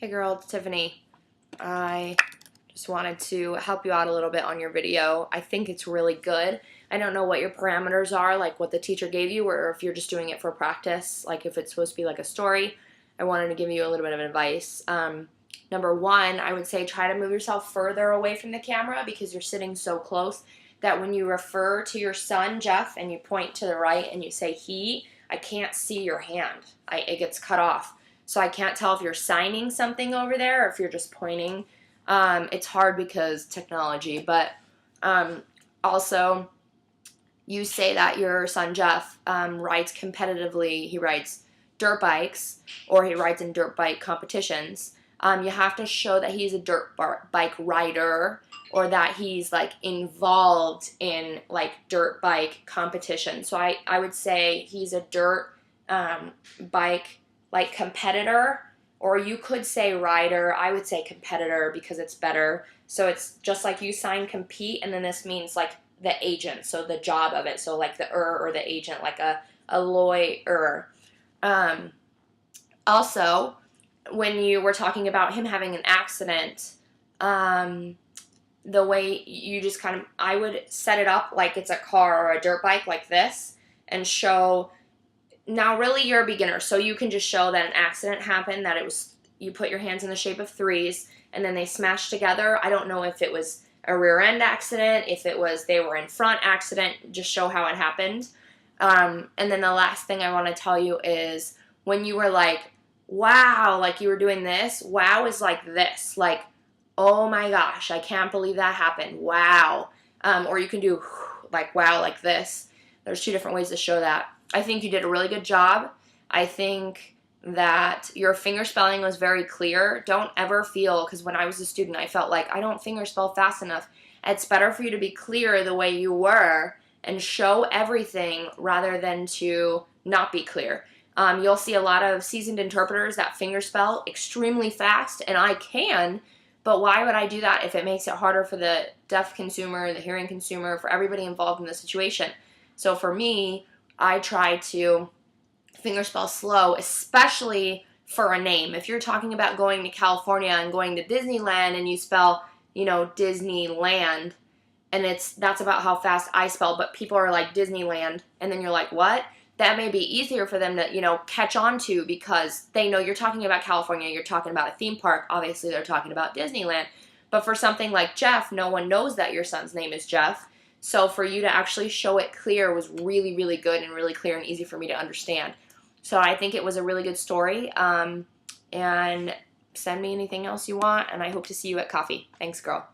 Hey girl, it's Tiffany. I just wanted to help you out a little bit on your video. I think it's really good. I don't know what your parameters are, like what the teacher gave you, or if you're just doing it for practice, like if it's supposed to be like a story. I wanted to give you a little bit of advice. Number one, I would say try to move yourself further away from the camera because you're sitting so close that when you refer to your son, Jeff, and you point to the right and you say he, I can't see your hand. It gets cut off. So I can't tell if you're signing something over there or if you're just pointing. It's hard because technology, but also you say that your son Jeff rides competitively. He rides dirt bikes or he rides in dirt bike competitions. You have to show that he's a dirt bike rider or that he's like involved in like dirt bike competition. So I would say he's a dirt bike like competitor, or you could say rider. I would say competitor because it's better. So it's just like you sign compete, and then this means like the agent, so the job of it. So like the or the agent, like a lawyer. Also, when you were talking about him having an accident, the way you just kind of, I would set it up like it's a car or a dirt bike like this and show. Now, really, you're a beginner, so you can just show that an accident happened, that it was, you put your hands in the shape of threes, and then they smashed together. I don't know if it was a rear end accident, if it was they were in front accident, just show how it happened. And then the last thing I want to tell you is when you were like, wow, like you were doing this, wow is like this, like, oh my gosh, I can't believe that happened, wow. Or you can do like, wow, like this. There's two different ways to show that. I think you did a really good job. I think that your finger spelling was very clear. Don't ever feel, because when I was a student, I felt like I don't finger spell fast enough. It's better for you to be clear the way you were and show everything rather than to not be clear. You'll see a lot of seasoned interpreters that finger spell extremely fast, and I can, but why would I do that if it makes it harder for the deaf consumer, the hearing consumer, for everybody involved in the situation? So for me, I try to fingerspell slow, especially for a name. If you're talking about going to California and going to Disneyland and you spell, Disneyland, and that's about how fast I spell, but people are like Disneyland, and then you're like, what? That may be easier for them to, catch on to because they know you're talking about California, you're talking about a theme park, obviously they're talking about Disneyland. But for something like Jeff, no one knows that your son's name is Jeff. So for you to actually show it clear was really, really good and really clear and easy for me to understand. So I think it was a really good story. And send me anything else you want, and I hope to see you at coffee. Thanks, girl.